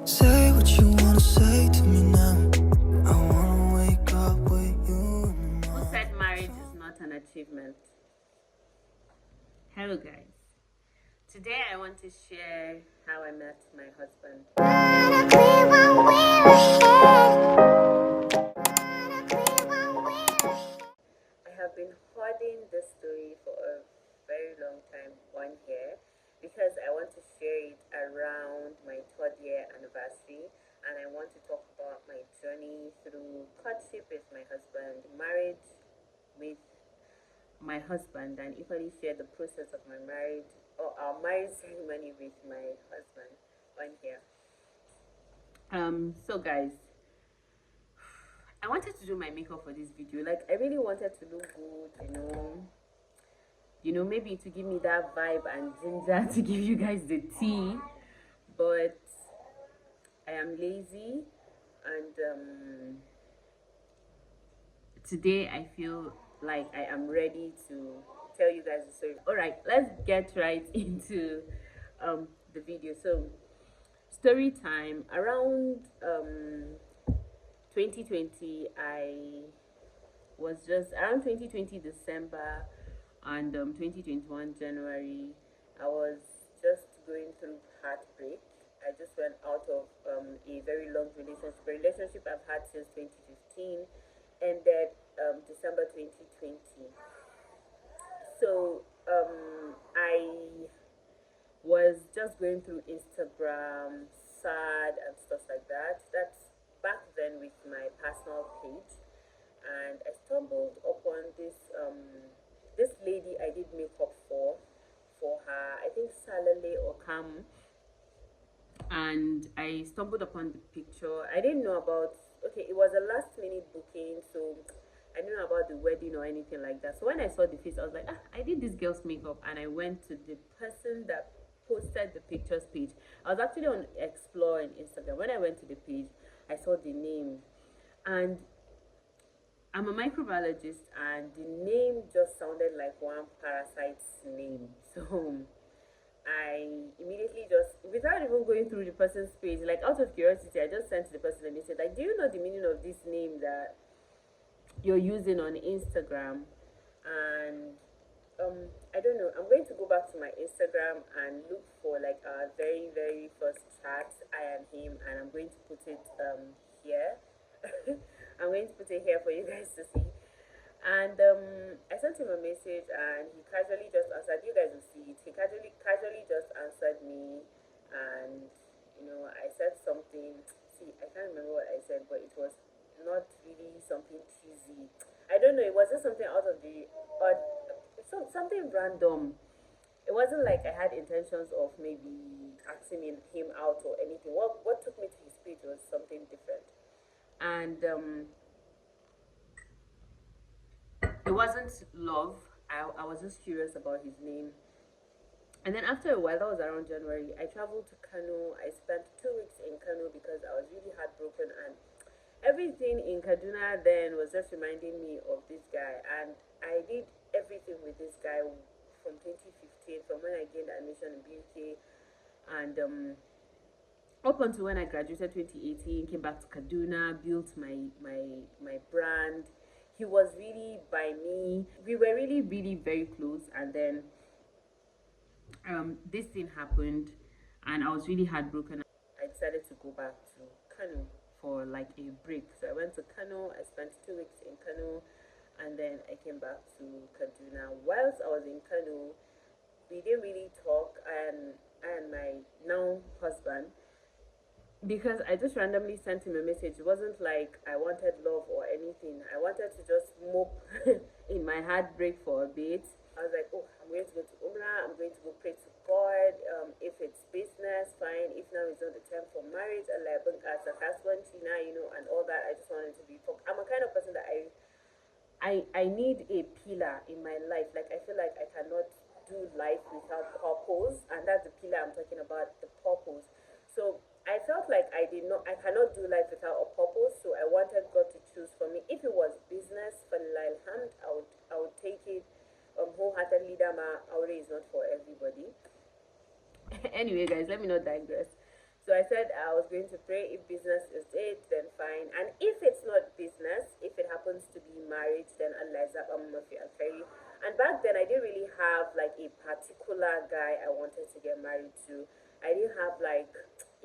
Say what you wanna say to me now. I wanna wake up with you. Who said marriage is not an achievement? Hello, guys. Today I want to share how I met my husband. I have been hoarding this story for a very long time, 1 year, because I want to share it around my third year anniversary, and I want to talk about my journey through courtship with my husband, marriage with my husband, and equally share the process of my marriage or our marriage ceremony with my husband. 1 year. So guys, I wanted to do my makeup for this video. Like, I really wanted to look good, maybe to give me that vibe and ginger to give you guys the tea. But I am lazy, and today I feel like I am ready to tell you guys the story. All right, let's get right into the video. So, story time. Around 2020, I was just around 2020 December and 2021 January. I was just going through heartbreak. I just went out of a very long relationship I've had since 2015, ended December 2020. So I was just going through Instagram, sad and stuff like that. That's back then with my personal page, and I stumbled upon this lady I did makeup for her. I think Salale or Cam, and I stumbled upon the picture. I didn't know about. Okay, it was a last minute booking, so I didn't know about the wedding or anything like that. So when I saw the face, I was like, I did this girl's makeup, and I went to the person that posted the pictures page. I was actually on Explore on Instagram. When I went to the page, I saw the name, and I'm a microbiologist, and the name just sounded like one parasite's name. So I immediately just, without even going through the person's page, like out of curiosity, I just sent to the person and they said, like, do you know the meaning of this name that you're using on Instagram? And I don't know. I'm going to go back to my Instagram and look for like our very very first chat. I am him, and I'm going to put it here. I'm going to put it here for you guys to see. And I sent him a message, and he casually just answered. You guys will see it. He casually just answered me, and I said something. See, I can't remember what I said, but it was not really something cheesy. I don't know. It was just something out of the odd, something random. It wasn't like I had intentions of maybe asking him out or anything. What took me to his page was something different, and it wasn't love. I was just curious about his name. And then after a while, that was around January, I traveled to Kano. I spent 2 weeks in Kano because I was really heartbroken, and everything in Kaduna then was just reminding me of this guy. And I did everything with this guy from 2015, from when I gained admission in BUK, and up until when I graduated 2018, came back to Kaduna, built my brand. He was really by me. We were really, really very close, and then this thing happened, and I was really heartbroken. I decided to go back to Kano for like a break. So I went to Kano. I spent 2 weeks in Kano, and then I came back to Kaduna. Whilst I was in Kano, we didn't really talk, and my now husband, because I just randomly sent him a message. It wasn't like I wanted love or anything. I wanted to just mope in my heartbreak for a bit. I was like, oh, I'm going to go to Umrah. I'm going to go pray to God. If it's business, fine. If now is not the time for marriage, and like as a husband, China, and all that. I just wanted to be. I'm a kind of person that I need a pillar in my life. Like, I feel like I cannot do life without purpose, and that's the pillar I'm talking about, the purpose. So I felt like I cannot do life without a purpose. So I wanted God to choose for me. If it was business, for Alhamd, I would take it wholeheartedly. Dama Aure is not for everybody. Anyway, guys, let me not digress. So I said I was going to pray. If business is it, then fine. And if it's not business, if it happens to be marriage, then Allah Mafi Al Khairi. And back then, I didn't really have like a particular guy I wanted to get married to. I didn't have like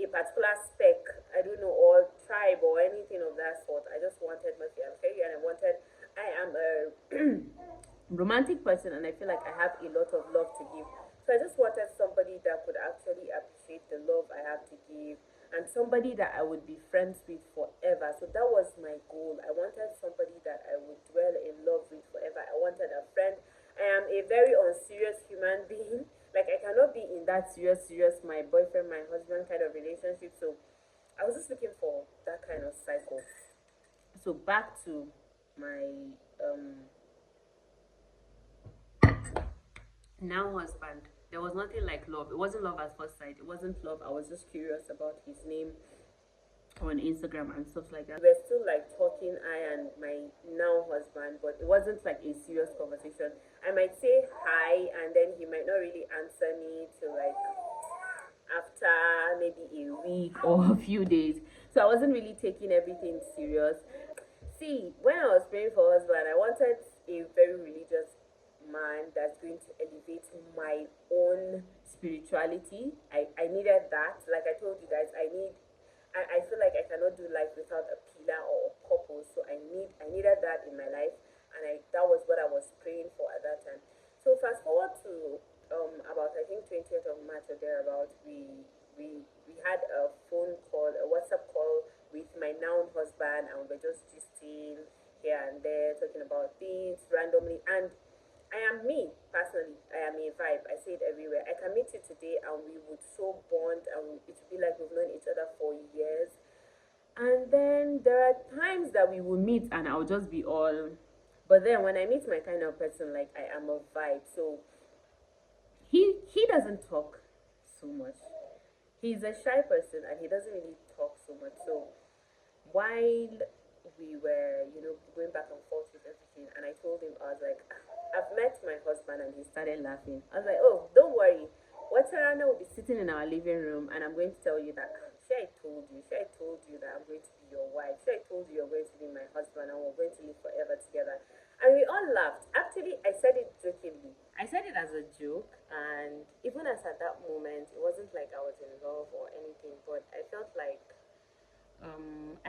a particular spec, I don't know, or tribe or anything of that sort. I just wanted Mafi Al Khairi, and I am a romantic person, and I feel like I have a lot of love to give. So I just wanted somebody that could actually appreciate the love I have to give, and somebody that I would be friends with forever. So that was my goal. I wanted somebody that I would dwell in love with forever. I wanted a friend. I am a very unserious human being. Like, I cannot be in that serious, my boyfriend, my husband kind of relationship. So I was just looking for that kind of cycle. So back to my now husband. There was nothing like love. It wasn't love at first sight. It wasn't love. I was just curious about his name on Instagram and stuff like that. We were still like talking, I and my now husband, but it wasn't like a serious conversation. I might say hi, and then he might not really answer me till like after maybe a week or a few days. So I wasn't really taking everything serious. See, when I was praying for husband, I wanted a very religious man that's going to elevate my own spirituality. I needed that. Like I told you guys, I feel like I cannot do life without a pillar or a purpose. So I needed that in my life, and that was what I was praying for at that time. So fast forward to about I think 20th of March or thereabout, we had a phone call, a WhatsApp call with my now husband, and we were just gisting here and there, talking about things randomly. And I am me personally. I am a vibe. I say it everywhere. I can meet you today, and we would so bond, and it would be like we've known each other for years. And then there are times that we will meet, and I'll just be all. But then when I meet my kind of person, like I am a vibe. So he doesn't talk so much. He's a shy person, and he doesn't really talk so much. So while we were, going back and forth with everything, and I told him, I was like, I've met my husband, and he started laughing. I was like, oh, don't worry. Watarana will be sitting in our living room, and I'm going to tell you that, I told you that I'm going to be your wife. I told you you're going to be my husband, and we're going to live forever together. And we all laughed. Actually, I said it jokingly. I said it as a joke, and even as at that moment, it wasn't like I was in love or anything, but I felt like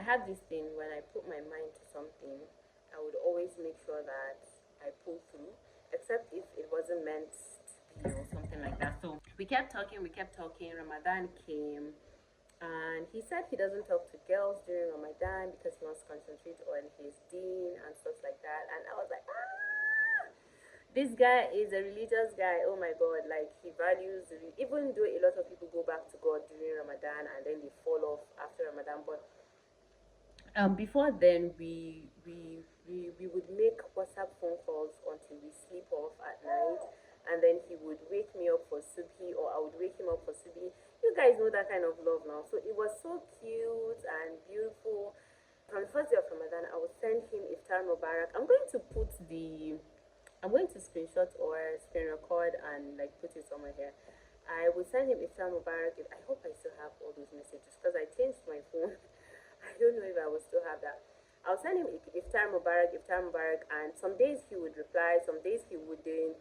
I had this thing when I put my mind to something, I would always make sure that I pull through, except if it wasn't meant to be or something like that. So we kept talking. Ramadan came, and he said he doesn't talk to girls during Ramadan because he wants to concentrate on his deen and stuff like that. And I was like, this guy is a religious guy. Oh my God, like he values, even though a lot of people go back to God during Ramadan and then they fall off after Ramadan, but before then we would make WhatsApp phone calls until we sleep off at night, and then he would wake me up for subhi, or I would wake him up for subhi. You guys know that kind of love now. So it was so cute and beautiful. On the first day of Ramadan, I would send him Iftar Mubarak. I'm going to screenshot or screen record and like put it somewhere here. I would send him Iftar Mubarak. I hope I still have all those messages because I changed my phone. I don't know if I will still have that. I'll send him Iftar Mubarak, and some days he would reply, some days he wouldn't.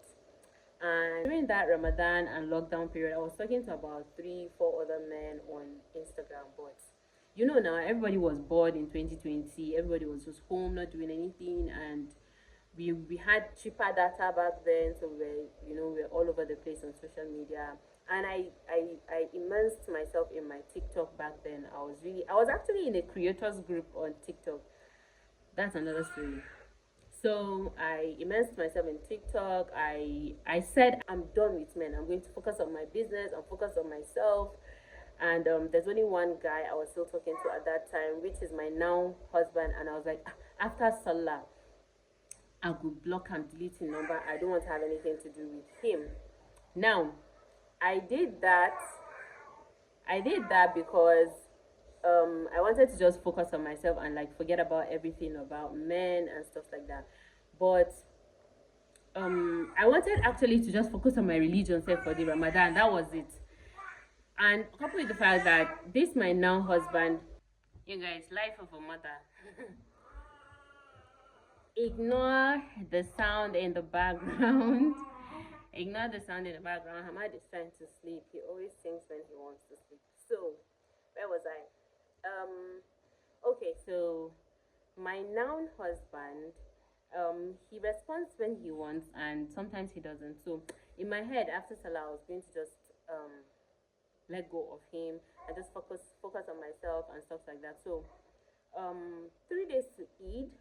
And during that Ramadan and lockdown period, I was talking to about 3-4 other men on Instagram, but now everybody was bored in 2020. Everybody was just home, not doing anything, and we had cheaper data back then, so we're all over the place on social media. And I immersed myself in my TikTok back then. I was actually in a creators group on TikTok. That's another story. So I immersed myself in TikTok. I said I'm done with men. I'm going to focus on my business. I'm focused on myself. And there's only one guy I was still talking to at that time, which is my now husband. And I was like, after Salah, I could block and delete his number. I don't want to have anything to do with him. Now, I did that because I wanted to just focus on myself and like forget about everything about men and stuff like that. But I wanted actually to just focus on my religion, say for the Ramadan. That was it. And coupled with the fact that this my now husband, you guys, life of a mother. Ignore the sound in the background. Ignore the sound in the background. Hamad is trying to sleep. He always sings when he wants to sleep. So, where was I? Okay, so my noun husband, he responds when he wants and sometimes he doesn't. So in my head after Salah I was going to just let go of him and just focus on myself and stuff like that. So 3 days to Eid,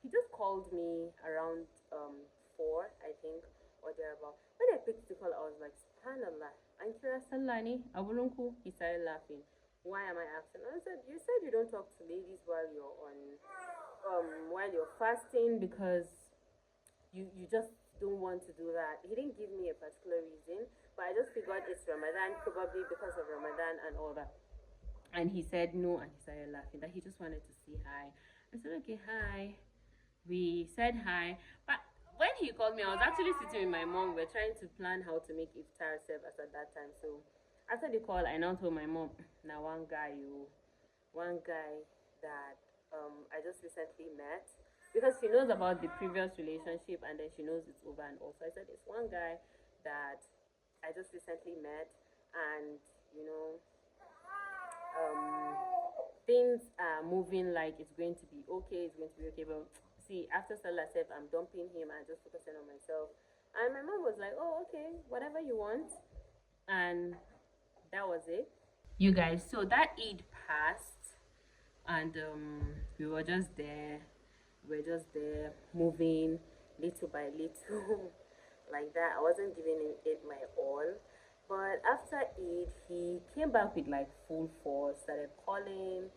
he just called me around 4, I think, or thereabout. When I picked the call, I was like, Subhanallah, Ankira Salani, Abulunku, he started laughing. Why am I asking? I said, you said you don't talk to ladies while you're fasting because you just don't want to do that. He didn't give me a particular reason, but I just figured it's Ramadan, probably because of Ramadan and all that. And he said no, and he started laughing. That he just wanted to say hi. I said, okay, hi. We said hi, but when he called me, I was actually sitting with my mom. We're trying to plan how to make iftar service at that time. So after the call, I now told my mom, now one guy that I just recently met, because she knows about the previous relationship and then she knows it's over and all. So I said, it's one guy that I just recently met, and you know, um, things are moving like it's going to be okay, it's going to be okay. But see, after Salah said I'm dumping him and just focusing on myself. And my mom was like, oh, okay, whatever you want. And that was it. You guys, so that Eid passed and we were just there. We were just there moving little by little like that. I wasn't giving it my all. But after Eid, he came back with like full force, started calling.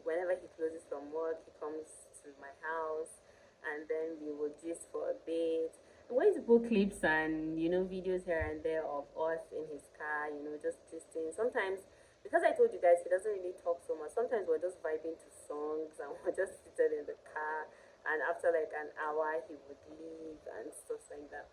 Whenever he closes from work, he comes to my house, and then we would gist for a bit. I'm going to put clips and videos here and there of us in his car, just gisting. Sometimes, because I told you guys he doesn't really talk so much. Sometimes we're just vibing to songs and we're just seated in the car. And after like an hour, he would leave and stuff like that.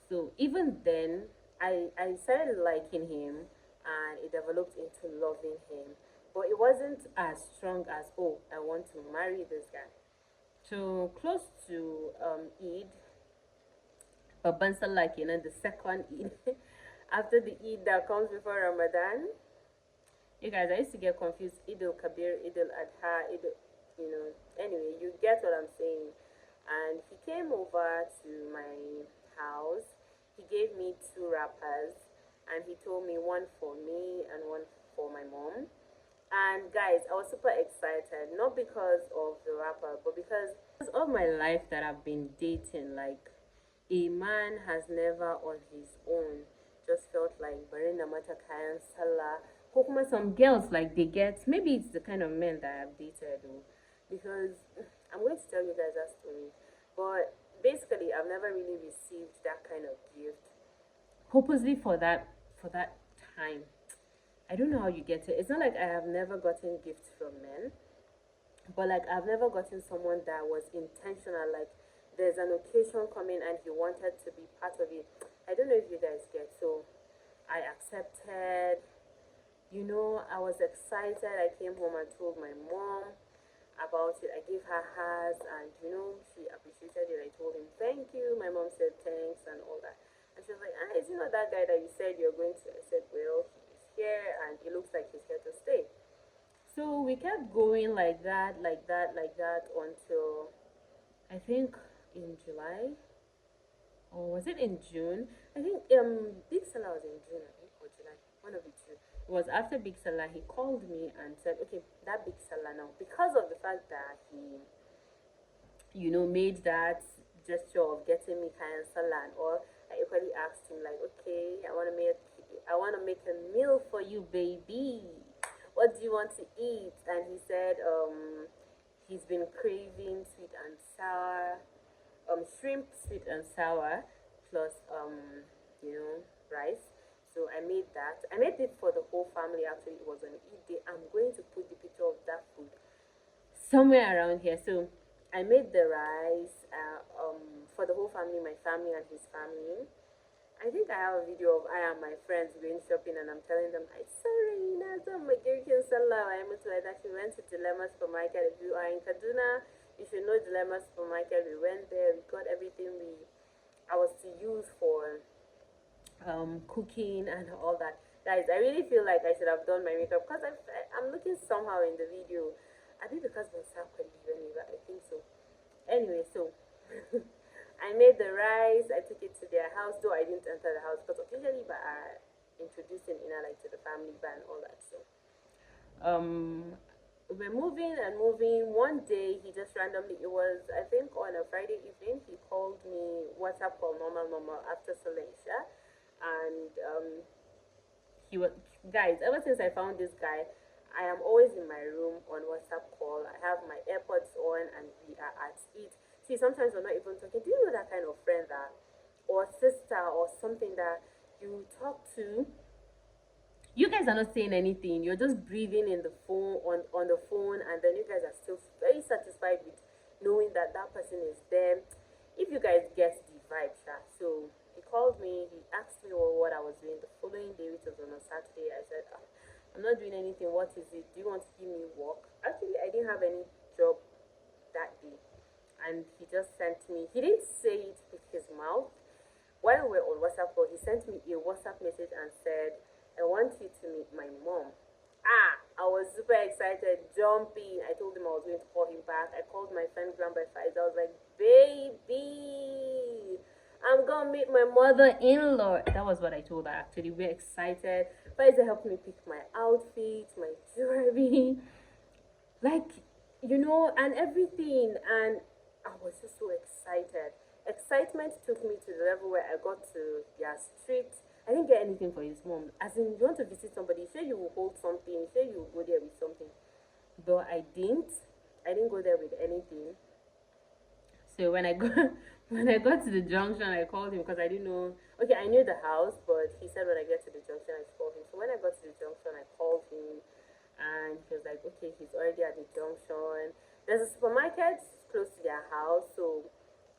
So even then, I started liking him and it developed into loving him. But it wasn't as strong as, oh, I want to marry this guy. So close to Eid, Babban Salah, the second Eid, after the Eid that comes before Ramadan. You guys, I used to get confused. Eid al-Kabir, Eid al-Adha, anyway, you get what I'm saying. And he came over to my house. He gave me 2 wrappers and he told me one for me and one for my mom. And guys, I was super excited, not because of the wrapper, but because of my life that I've been dating. Like, a man has never on his own just felt like Barina Mata Kayan Salah. Kokuma, some girls, like, they get, maybe it's the kind of men that I've dated, because I'm going to tell you guys that story. But basically, I've never really received that kind of gift purposely for that time. I don't know how you get it. It's not like I have never gotten gifts from men, but like I've never gotten someone that was intentional. Like, there's an occasion coming and he wanted to be part of it. I don't know if you guys get. So I accepted. I was excited. I came home and told my mom about it. I gave her hers, and she appreciated it. I told him thank you. My mom said thanks and all that. And she was like, is it not that guy that you said you're going to? I said, well, he's here and it looks like he's here to stay. So we kept going like that, like that, like that until I think in July, or was it in June? I think Big Salah was in June, I think, or July, one of the two. It was after Big Salah. He called me and said, okay, that Big Salah now, because of the fact that he, made that gesture of getting me Kayan Salah, or I equally asked him like, okay, I want to make a meal for you, baby. What do you want to eat? And he said, he's been craving sweet and sour, shrimp, sweet and sour, plus rice. So I made that. I made it for the whole family. Actually, it was on Eid day. I'm going to put the picture of that food somewhere around here. So I made the rice for the whole family, my family and his family. I think I have a video of I and my friends going shopping and I'm telling them, I saw Raina, some Magirikan Salah, I am like that. She went to Dilemma Supermarket. If you are in Kaduna, you should know Dilemma Supermarket. We went there, we got everything I was to use for cooking and all that. Guys, I really feel like I should have done my makeup because I'm looking somehow in the video. I think because my circle anyway, I think so. Anyway, so I made the rice. I took it to their house, though I didn't enter the house because occasionally, but introducing like to the family and all that. So um, we're moving and moving. One day, he just randomly. It was I think on a Friday evening. He called me WhatsApp call normal after Silencia, and he was guys. Ever since I found this guy, I am always in my room on WhatsApp call. I have my AirPods on, and we are at it. See, sometimes we're not even talking. Do you know that kind of friend that, or sister, or something that you talk to, you guys are not saying anything, you're just breathing in the phone on the phone, and then you guys are still very satisfied with knowing that that person is there. If you guys get the vibe, yeah. So he called me, he asked me what I was doing the following day, which was on a Saturday. I said, I'm not doing anything, what is it, do you want to give me work? Actually, I didn't have any job that day, and he just sent me, he didn't say it with his mouth. While we were on WhatsApp call, he sent me a WhatsApp message and said, I want you to meet my mom. I was super excited, jumping. I told him I was going to call him back. I called my friend Grandpa Fides. I was like, baby, I'm gonna meet my mother-in-law. That was what I told her actually. We're excited. Fides helped me pick my outfit, my jewelry, like, and everything. And I was just so excited. Excitement took me to the level where I got to their street. I didn't get anything for his mom. As in, you want to visit somebody, sure you will hold something, sure you will go there with something. But I didn't. I didn't go there with anything. So when I got when I got to the junction, I called him because I didn't know. Okay, I knew the house, but he said when I get to the junction, I should call him. So when I got to the junction, I called him, and he was like, "Okay, he's already at the junction. There's a supermarket close to their house, so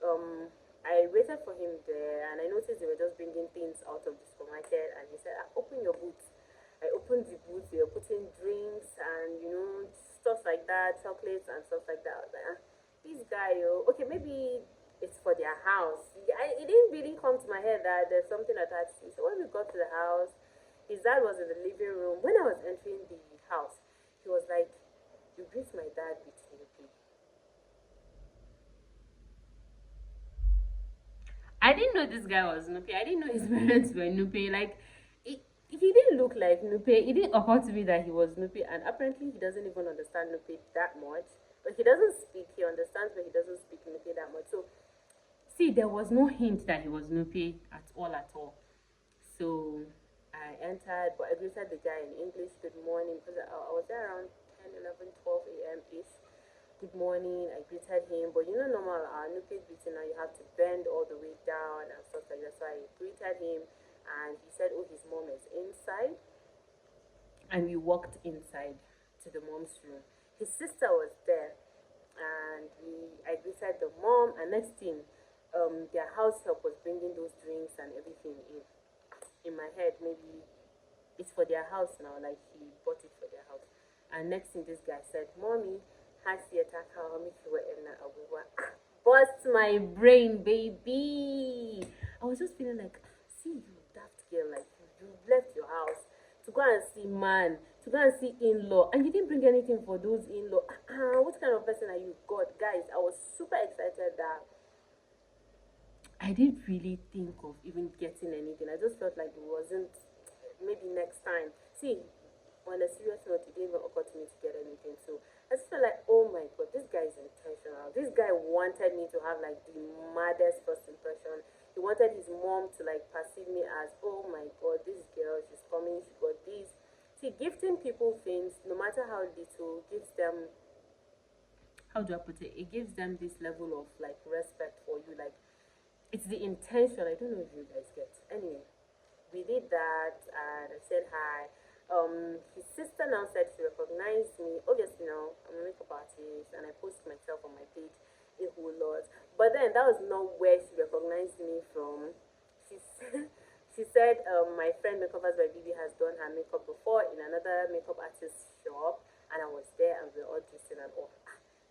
um." I waited for him there, and I noticed they were just bringing things out of the supermarket. And he said, "Open your boots." I opened the boots. They were putting drinks and stuff like that, chocolates and stuff like that. I was like, this guy, okay, maybe it's for their house. It didn't really come to my head that there's something attached to it. So when we got to the house, his dad was in the living room. When I was entering the house, he was like, "You greet my dad with Snoopy." I didn't know this guy was Nupe. I didn't know his parents were Nupe. Like, he didn't look like Nupe. It didn't occur to me that he was Nupe, and apparently he doesn't even understand Nupe that much. But he doesn't speak. He understands, but he doesn't speak Nupe that much. So, see, there was no hint that he was Nupe at all, at all. So, I entered, but I greeted the guy in English. Good morning, because I was there around 10, 11, 12 a.m. ish. Good morning. I greeted him, but normal Nupe greeting now you have to bend all the way down and stuff like that. So I greeted him, and he said, "Oh, his mom is inside," and we walked inside to the mom's room. His sister was there, and I greeted the mom, and next thing, their house help was bringing those drinks and everything in. In my head, maybe it's for their house now, like he bought it for their house. And next thing, this guy said, "Mommy, Hasiata Kawamikiwa Emna Abuwa." Bust my brain, baby. I was just feeling like, see you, daft girl, like you left your house to go and see man, to go and see in-law, and you didn't bring anything for those in-law. What kind of person are you? God, guys, I was super excited that I didn't really think of even getting anything. I just felt like it wasn't. Maybe next time. See, on a serious note, it didn't even occur to me to get anything. So I just felt like, oh my god, this guy is intentional. This guy wanted me to have like the maddest first impression. He wanted his mom to like perceive me as, oh my god, this girl, she's coming, she got this. See, gifting people things, no matter how little, gives them, how do I put it? It gives them this level of like respect for you. Like, it's the intention. I don't know if you guys get. Anyway, we did that, and I said hi. His sister now said she recognized me. Obviously now I'm a makeup artist and I post myself on my page a whole lot. But then that was not where she recognized me from. She said, She said my friend Makeovers by BB has done her makeup before in another makeup artist shop, and I was there and we were all dressing and all.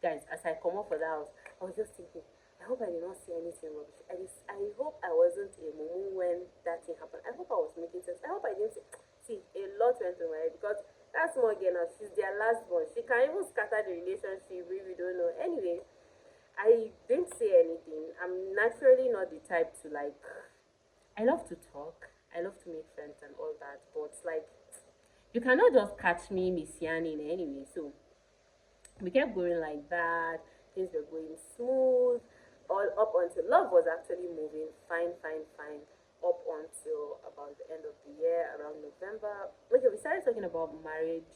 Guys, as I come up for the house, I was just thinking, I hope I did not see anything rubbish. I hope I wasn't a mumu when that thing happened. I hope I was making sense. I hope I didn't see a lot went through my head because that small girl now, she's their last born. She can even scatter the relationship. We don't know. Anyway, I didn't say anything. I'm naturally not the type to like. I love to talk. I love to make friends and all that, but like you cannot just catch me messianing anyway. So we kept going like that. Things were going smooth. All up until love was actually moving fine, fine, fine. Up until about the end of the year, around November. Okay, we started talking about marriage.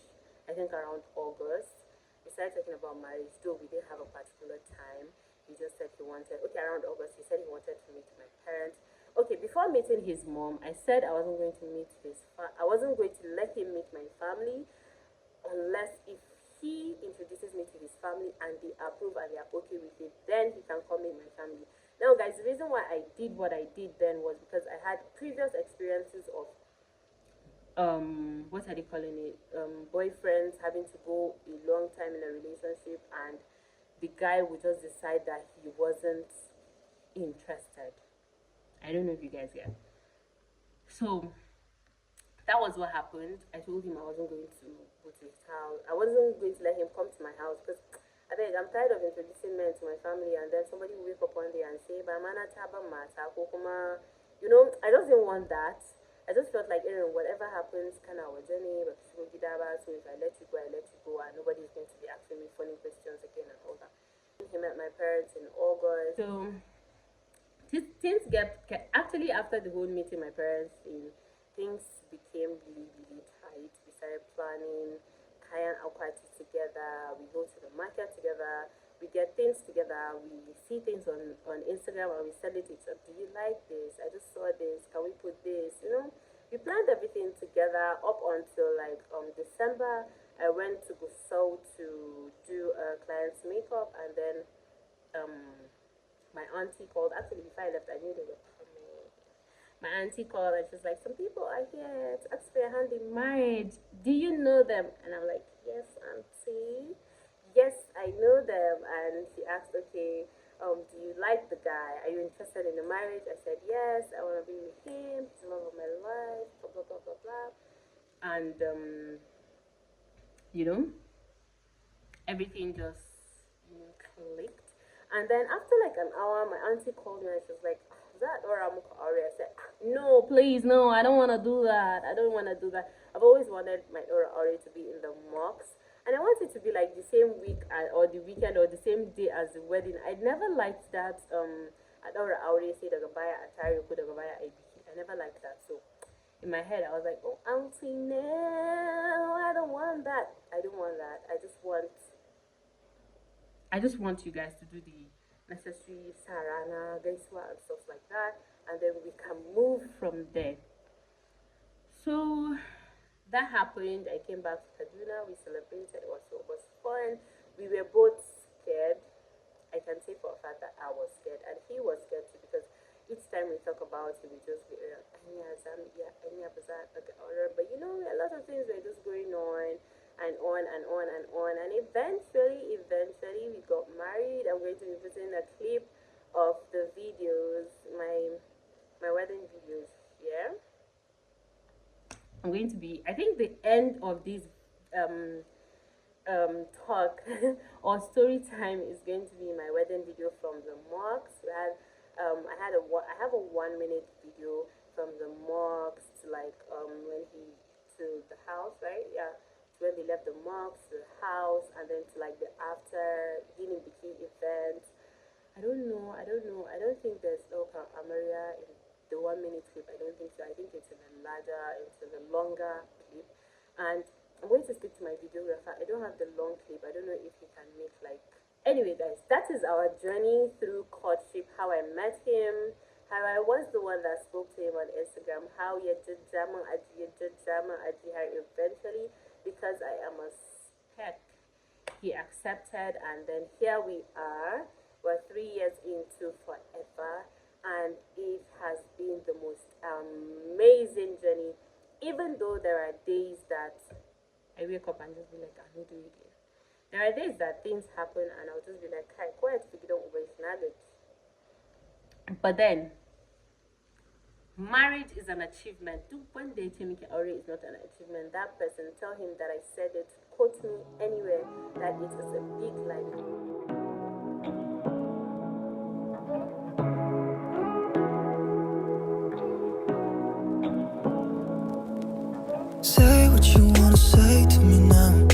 I think around August. We started talking about marriage, though we didn't have a particular time. He just said he wanted. Okay, around August, he said he wanted to meet my parents. Okay, before meeting his mom, I said I wasn't going to meet I wasn't going to let him meet my family unless if he introduces me to his family and they approve and they are okay with it, then he can come meet my family. Now, guys, the reason why I did what I did then was because I had previous experiences of what are they calling it? Boyfriends having to go a long time in a relationship and the guy would just decide that he wasn't interested. I don't know if you guys get. So that was what happened. I told him I wasn't going to go to his house. I wasn't going to let him come to my house because I think I'm tired of introducing men to my family and then somebody will wake up one day and say, "Bamana taba mata kokuma." You know, I just didn't want that. I just felt like, whatever happens, kind of our journey, but so if I let you go, I let you go, and nobody's going to be asking me funny questions again and all that. He met my parents in August. So things get actually after the whole meeting my parents thing, things became really really tight. We started planning kayan akwati together, we go to the market together, we get things together, we see things on Instagram and we send it to each other. Do you like this? I just saw this, can we put this, we planned everything together up until like December. I went to Gusau to do a client's makeup, and then um my auntie called. Actually, before I left, I knew they were coming. My auntie called and she's like, "Some people are here to ask for your hand in marriage. Do you know them?" And I'm like, "Yes, auntie. Yes, I know them." And she asked, "Okay, do you like the guy? Are you interested in the marriage?" I said, "Yes, I want to be with him. He's the love of my life." Blah blah blah blah blah. And you know, everything just clicked. And then after like an hour, my auntie called me and she was like, "Is that Dora Muka Ori?" I said, "No, please, no, I don't want to do that. I don't want to do that. I've always wanted my Dora Ori to be in the mosque. And I want it to be like the same week or the weekend or the same day as the wedding. I never liked that. Adora Aure say the Gabaya Atari the Gabaya Ibiki. I never liked that. So in my head, I was like, oh, auntie, no, I don't want that. I don't want that. I just want you guys to do the necessary sarana, gaiswa, and stuff like that, and then we can move from there. So that happened. I came back to Kaduna. We celebrated. It was fun. We were both scared. I can say for a fact that I was scared, and he was scared too because each time we talk about it, we just be Anya Zambia, Anya Bazaar, but a lot of things were just going on and on and on and on, and eventually, we got married. I'm going to be putting a clip of the videos, my wedding videos here. I'm going to be, I think the end of this um talk or story time is going to be my wedding video from the mosque. I have a 1 minute video from the mosque to like when he to the house, right? Yeah, to when they left the mosque to the house, and then to like the after Guinea Biki event. I don't think there's local Amaria in the 1 minute clip. I don't think so. I think it's in the longer clip. And I'm going to speak to my videographer. I don't have the long clip. I don't know if he can make like. Anyway, guys, that is our journey through courtship. How I met him, how I was the one that spoke to him on Instagram, how Yajajama Aji eventually, because I am a spec, he accepted, and then here we are. We're 3 years into forever, and it has been the most amazing journey. Even though there are days that I wake up and just be like, I don't do it again. There are days that things happen and I'll just be like, "Kai, quiet, figure out over it." But then, marriage is an achievement. When they tell me Aure is not an achievement, that person, tell him that I said it, quote me anywhere, that it is a big life. Say what you wanna say to me now.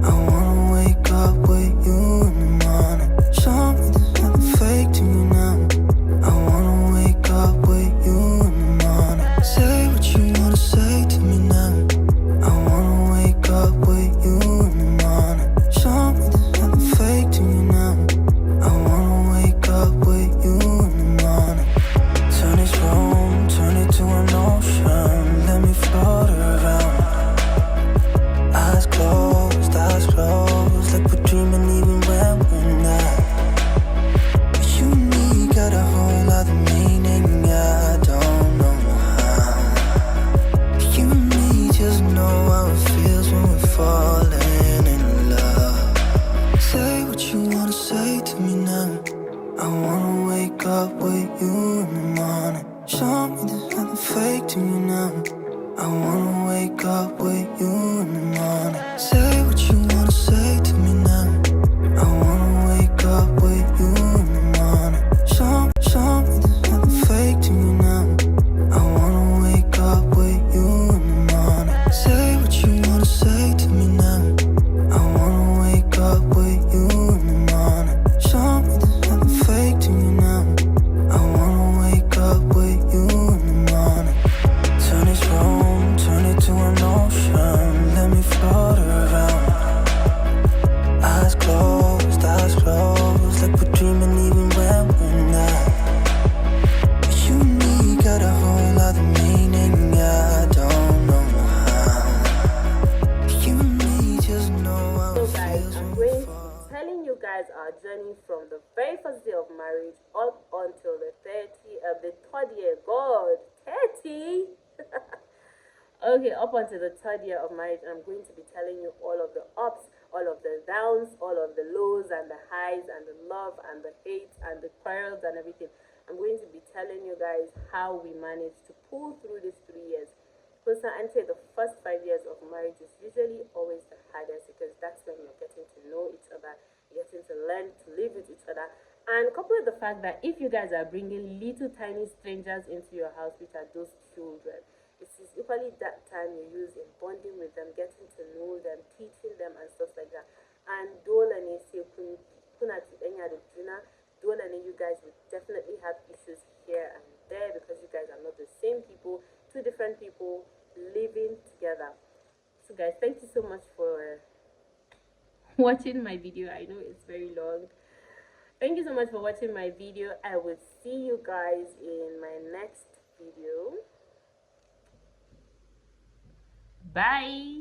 I wanna wake up with you in the morning. Show me there's nothing fake to you now. I wanna wake up with you in the morning. Say what you wanna say to me now. I wanna wake up with you in the morning. Show me there's nothing fake to you now. I wanna wake up with you in the morning. Turn this room, turn it to an ocean. Let me float around. Eyes closed, like we're dreaming even when we're not. You and me got a whole other meaning, I don't know how. You and me just know how it feels when we're falling in love. Say what you wanna say to me now. I wanna wake up with you in the morning. Show me there's nothing fake to you now. I wanna wake up with you in the morning. Say what you wanna say to me now. I wanna wake up with you in the morning. Show me there's nothing fake to you now. I wanna wake up with you in the morning. Say what you wanna say to me now. I wanna wake up with you in the morning. Show me there's nothing fake to you now. I wanna wake up with you in the morning. Turn this room, turn it to an ocean. Let me float around. Eyes closed, like we're dreaming even when we're not. You and me got a whole other meaning, I don't know how. You and me just know how So it guys, feels I'm when going we to fall. be telling you guys our journey from the very first day of marriage up until the third year. God, 30. Okay, up until the third year of marriage, I'm going to be telling you all of the ups, all of the downs, all of the lows and the highs and the love and the hate and the quarrels and everything. I'm going to be telling you guys how we managed to pull through these 3 years. Because I'd say the first 5 years of marriage is usually always the hardest, because that's when you're getting to know each other, you're getting to learn to live with each other. And coupled with the fact that if you guys are bringing little tiny strangers into your house, which are those children, it is equally that time you use in bonding with them, getting to know them, teaching them and stuff like that. And dole ne sai kuna cuɗanya da juna, dole ne you guys would definitely have issues here and there, because you guys are not the same people, two different people living together. So guys, thank you so much for watching my video. I know it's very long. Thank you so much for watching my video. I will see you guys in my next video. Bye.